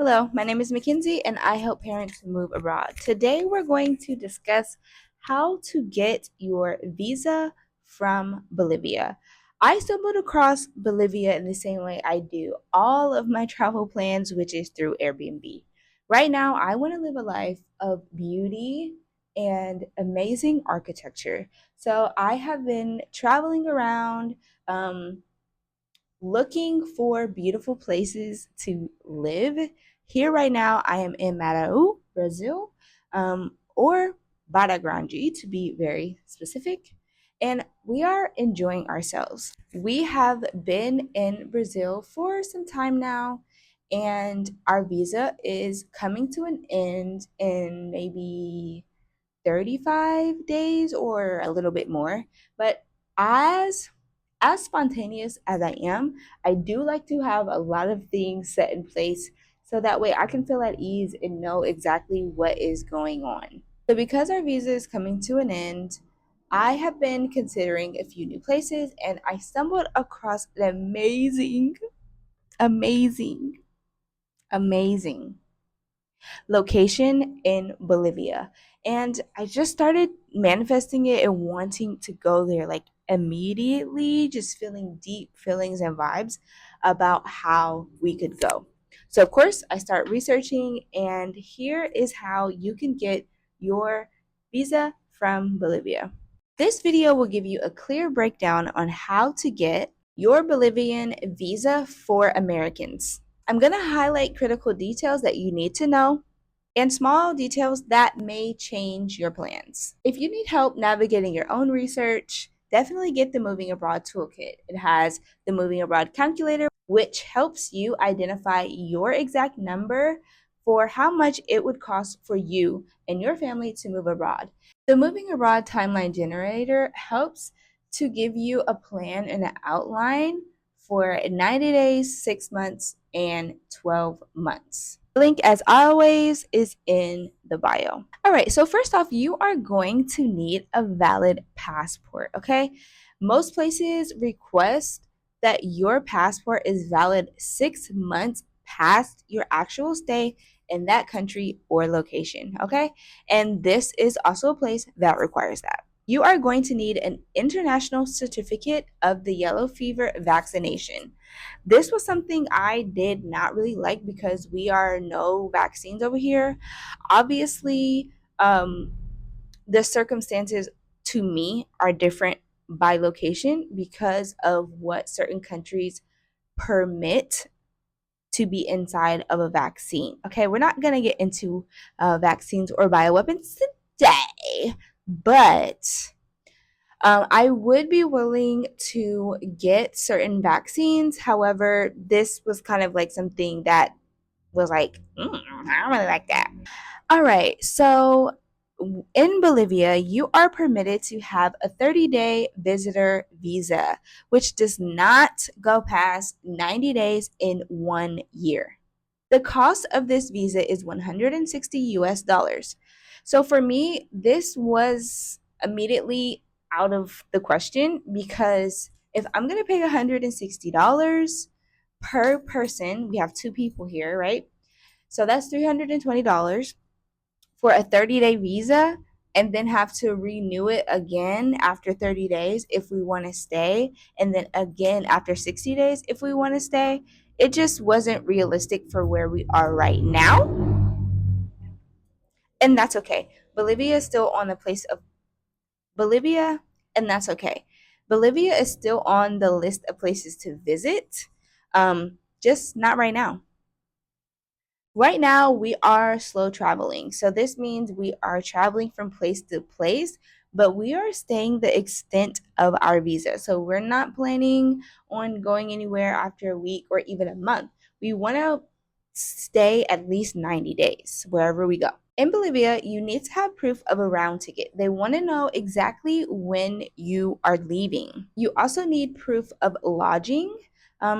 Hello, my name is Mackenzie and I help parents move abroad. Today we're going to discuss how to get your visa from Bolivia. I stumbled across Bolivia in the same way I do all of my travel plans, which is through Airbnb. Right now, I want to live a life of beauty and amazing architecture. So I have been traveling around, um, looking for beautiful places to live. Here right now, I am in Marau, Brazil, or Barra Grande to be very specific. And we are enjoying ourselves. We have been in Brazil for some time now, and our visa is coming to an end in maybe 35 days or a little bit more. But as as spontaneous as I am, I do like to have a lot of things set in place so that way I can feel at ease and know exactly what is going on. So because our visa is coming to an end, I have been considering a few new places and I stumbled across an amazing, amazing location in Bolivia. And I just started manifesting it and wanting to go there like immediately, just feeling deep feelings and vibes about how we could go. So, of course, I start researching, and here is how you can get your visa from Bolivia. This video will give you a clear breakdown on how to get your Bolivian visa for Americans. I'm going to highlight critical details that you need to know and small details that may change your plans. If you need help navigating your own research, definitely get the Moving Abroad Toolkit. It has the Moving Abroad calculator, which helps you identify your exact number for how much it would cost for you and your family to move abroad. The Moving Abroad timeline generator helps to give you a plan and an outline for 90 days, 6 months, and 12 months. The link, as always, is in the bio. All right, so first off, you are going to need a valid passport, okay? Most places request that your passport is valid 6 months past your actual stay in that country or location, okay? And this is also a place that requires that. You are going to need an international certificate of the yellow fever vaccination. This was something I did not really like because we are no vaccines over here. Obviously, the circumstances to me are different by location because of what certain countries permit to be inside of a vaccine. Okay, we're not going to get into vaccines or bioweapons today, but I would be willing to get certain vaccines. However, this was kind of like something that was like, I don't really like that. All right, so in Bolivia, you are permitted to have a 30-day visitor visa, which does not go past 90 days in 1 year. The cost of this visa is 160 US dollars. So for me, this was immediately out of the question because if I'm going to pay $160 per person, we have two people here, right? So that's $320 for a 30-day visa and then have to renew it again after 30 days if we want to stay, and then again after 60 days if we want to stay. It just wasn't realistic for where we are right now, and that's okay. Bolivia is still on the place of Bolivia, and that's okay. Bolivia is still on the list of places to visit, just not right now. Right now, we are slow traveling. So this means we are traveling from place to place, but we are staying the extent of our visa. So we're not planning on going anywhere after a week or even a month. We want to stay at least 90 days wherever we go. In Bolivia, you need to have proof of a round ticket. They want to know exactly when you are leaving. You also need proof of lodging,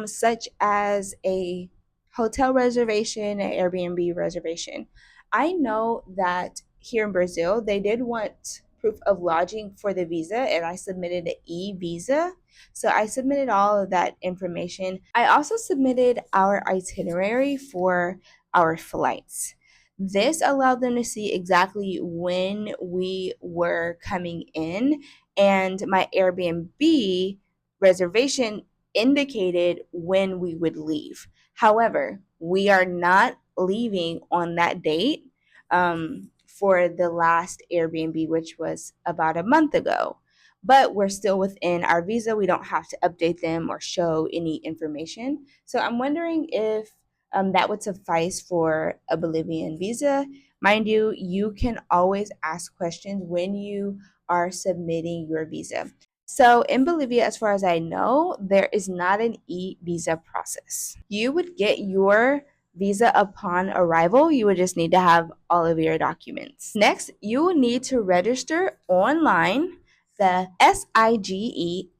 such as a hotel reservation, an Airbnb reservation. I know that here in Brazil, they did want proof of lodging for the visa, and I submitted an e-visa. So I submitted all of that information. I also submitted our itinerary for our flights. This allowed them to see exactly when we were coming in, and my Airbnb reservation indicated when we would leave. However, we are not leaving on that date for the last Airbnb, which was about a month ago. But we're still within our visa. We don't have to update them or show any information. So I'm wondering if that would suffice for a Bolivian visa. Mind you, you can always ask questions when you are submitting your visa. So in Bolivia, as far as I know, there is not an e-visa process. You would get your visa upon arrival. You would just need to have all of your documents. Next, you will need to register online the SIGEMIG.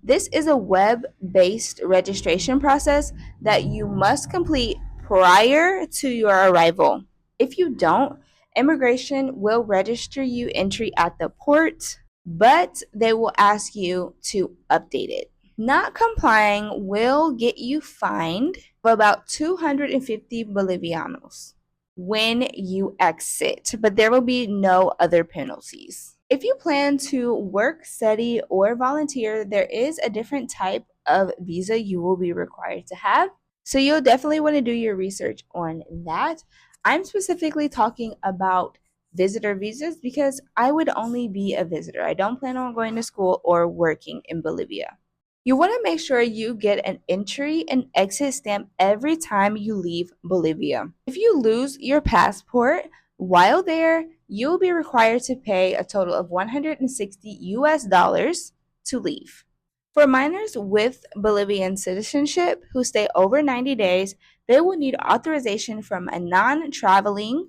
This is a web based registration process that you must complete prior to your arrival. If you don't, immigration will register you entry at the port, but they will ask you to update it. Not complying will get you fined of about 250 Bolivianos when you exit, but there will be no other penalties. If you plan to work, study, or volunteer, there is a different type of visa you will be required to have. So you'll definitely want to do your research on that. I'm specifically talking about visitor visas because I would only be a visitor. I don't plan on going to school or working in Bolivia. You want to make sure you get an entry and exit stamp every time you leave Bolivia. If you lose your passport while there, you'll be required to pay a total of 160 US dollars to leave. For minors with Bolivian citizenship who stay over 90 days, they will need authorization from a non traveling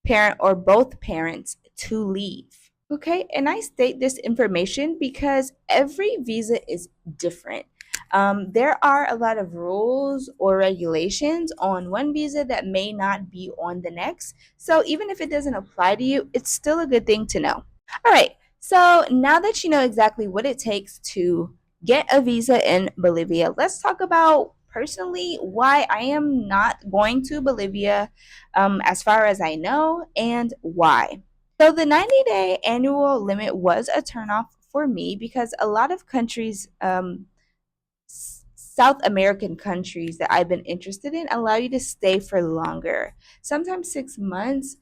parent or both parents to leave. Okay, and I state this information because every visa is different. There are a lot of rules or regulations on one visa that may not be on the next. So even if it doesn't apply to you, it's still a good thing to know. All right, so now that you know exactly what it takes to get a visa in Bolivia, let's talk about personally why I am not going to Bolivia as far as I know and why. So the 90-day annual limit was a turnoff for me because a lot of countries, South American countries that I've been interested in, allow you to stay for longer, sometimes 6 months,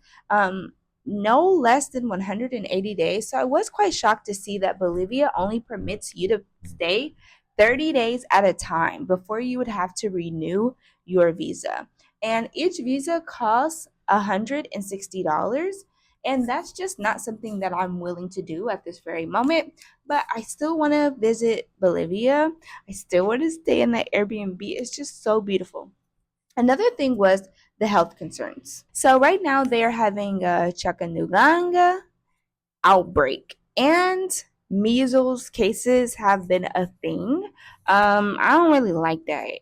no less than 180 days. So I was quite shocked to see that Bolivia only permits you to stay 30 days at a time before you would have to renew your visa. And each visa costs $160. And that's just not something that I'm willing to do at this very moment. But I still want to visit Bolivia. I still want to stay in that Airbnb. It's just so beautiful. Another thing was the health concerns. So right now they are having a Chakanuganga outbreak, and measles cases have been a thing. I don't really like that.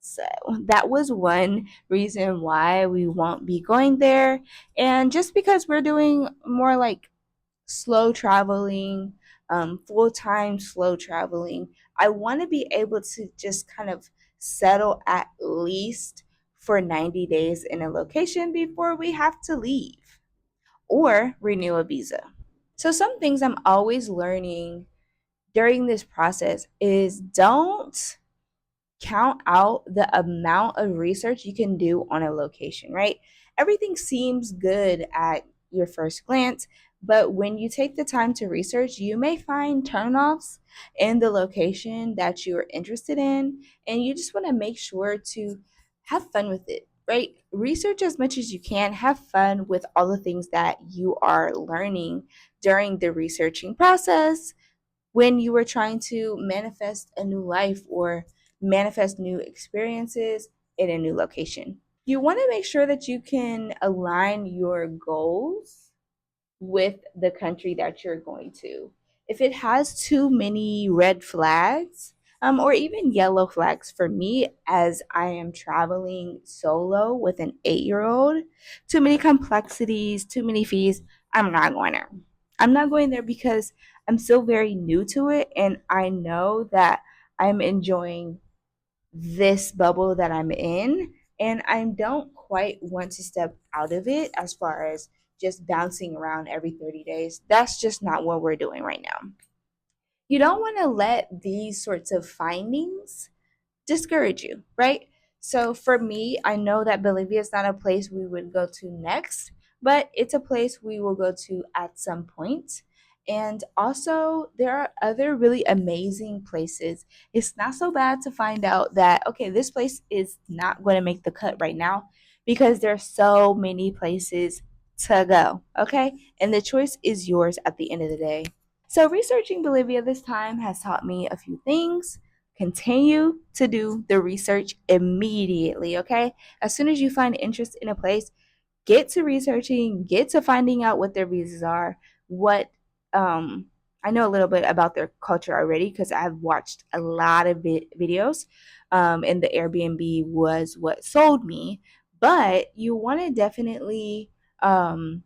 So that was one reason why we won't be going there. And just because we're doing more like slow traveling, full time slow traveling, I want to be able to just kind of settle at least for 90 days in a location before we have to leave or renew a visa. So, some things I'm always learning during this process is don't count out the amount of research you can do on a location, right? Everything seems good at your first glance, but when you take the time to research, you may find turnoffs in the location that you're interested in, and you just want to make sure to have fun with it, right? Research as much as you can, have fun with all the things that you are learning during the researching process when you were trying to manifest a new life or manifest new experiences in a new location. You want to make sure that you can align your goals with the country that you're going to. If it has too many red flags, or even yellow flags for me, as I am traveling solo with an 8 year old, too many complexities, too many fees, I'm not going there. I'm not going there because I'm still very new to it, and I know that I'm enjoying this bubble that I'm in, and I don't quite want to step out of it as far as just bouncing around every 30 days. That's just not what we're doing right now. You don't want to let these sorts of findings discourage you, right? So for me, I know that Bolivia is not a place we would go to next, but it's a place we will go to at some point. And also, there are other really amazing places. It's not so bad to find out that, okay, this place is not going to make the cut right now because there's so many places to go, okay? And the choice is yours at the end of the day. So, researching Bolivia this time has taught me a few things. Continue to do the research immediately, okay? As soon as you find interest in a place, get to researching, get to finding out what their visas are, what um I know a little bit about their culture already because I've watched a lot of videos, and the Airbnb was what sold me. But you want to definitely um,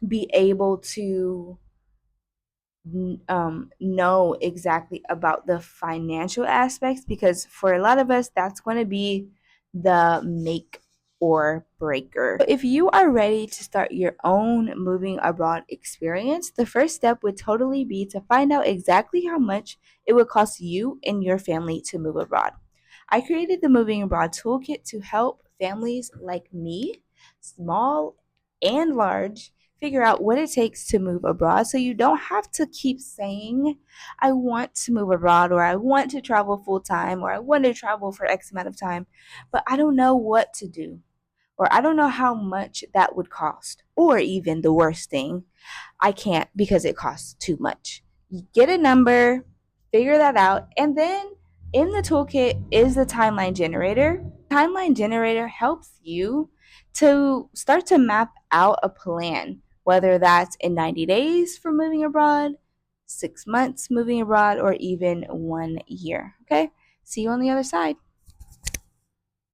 be able to know exactly about the financial aspects because for a lot of us that's going to be the make or breaker. If you are ready to start your own moving abroad experience, the first step would totally be to find out exactly how much it would cost you and your family to move abroad. I created the Moving Abroad Toolkit to help families like me, small and large, figure out what it takes to move abroad so you don't have to keep saying, I want to move abroad, or I want to travel full time, or I want to travel for X amount of time, but I don't know what to do, or I don't know how much that would cost, or even the worst thing, I can't because it costs too much. You get a number, figure that out, and then in the toolkit is the timeline generator. Timeline generator helps you to start to map out a plan, whether that's in 90 days for moving abroad, 6 months moving abroad, or even 1 year. Okay? See you on the other side.